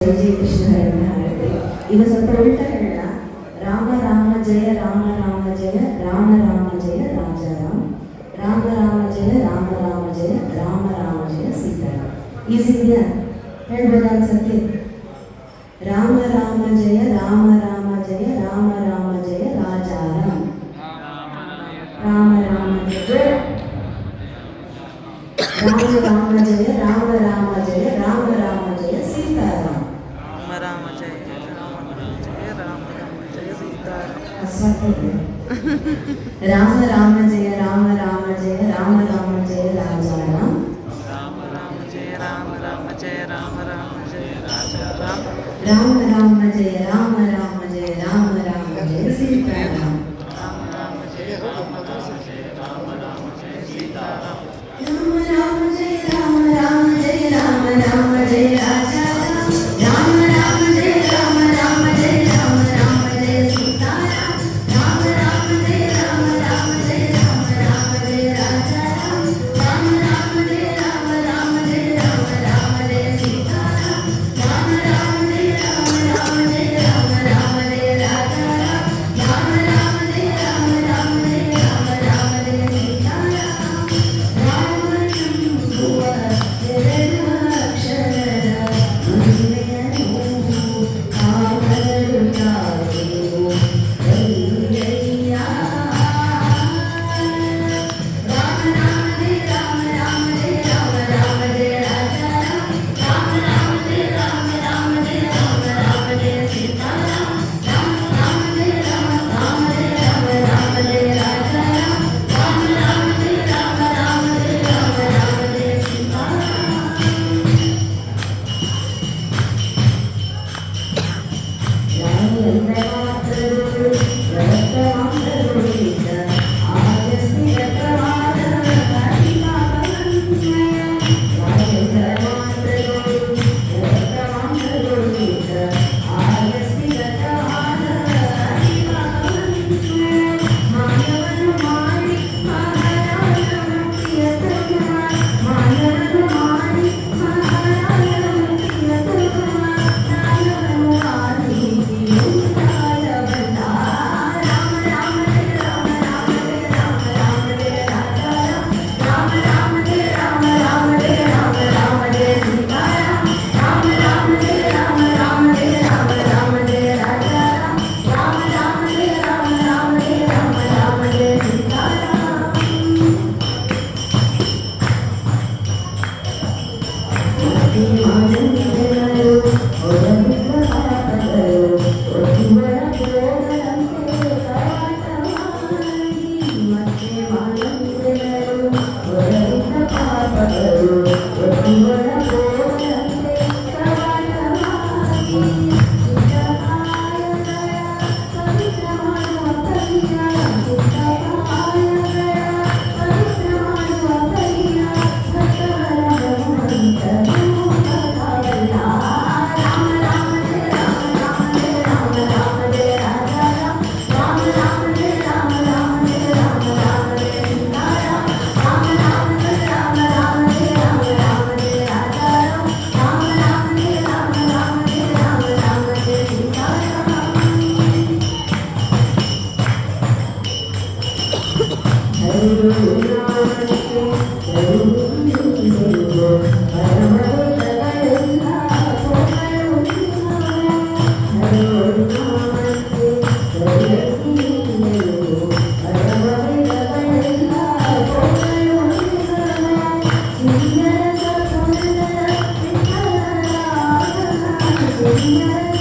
जय कृष्ण हरे हरे इव ಸ್ವಲ್ಪ ಉಲ್ಟಾ ಹೇಳೋಣ. ರಾಮ ರಾಮ ಜಯ ರಾಮ ರಾಮ ಜಯ ರಾಮ ರಾಮ ಜಯ ರಾಜಾರಾಮ್ ರಾಮ ರಾಮ ಜಯ ರಾಮ ರಾಮ ಜಯ ರಾಮ ರಾಮ ಜಯ ಸೀತಾರಾಮ್. ಈಸಿ ಇದೆಯಾ? ಹೇಳ್ಬೋದಾ ಅನ್ಸತ್ತೆ? ರಾಮ ರಾಮ ಜಯ ರಾಮ ರಾಮ ಜಯ ರಾಮ ರಾಮ ಜಯ ರಾಜಾರಾಮ್ ರಾಮ ರಾಮ ಜಯ ರಾಮ ರಾಮ ಜಯ ರಾಮ ರಾಮ ಜಯ ರಾಮ ರಾಮ ಜಯ ಸೀತಾರಾಮ್ राम जय राम जय राम राम जय सीताराम. राम राम जय राम राम जय राम राम जय राजाराम राम राम जय राम राम जय राम राम जय राजाराम. राम राम जय राम राम जय राम राम जय सीताराम राम राम जय राम राम जय राम राम जय सीताराम. राम राम जय राम राम जय राम राम जय राजाराम राम राम जय राम राम जय राम राम जय सीताराम राम राम जय राम राम जय राम राम जय राजाराम राम राम जय राम राम जय राम राम जय सीताराम राम राम जय राम राम जय राम राम जय राजाराम राम राम जय राम राम जय राम राम जय सीताराम राम शंभुव जगदाक्षर Yeah.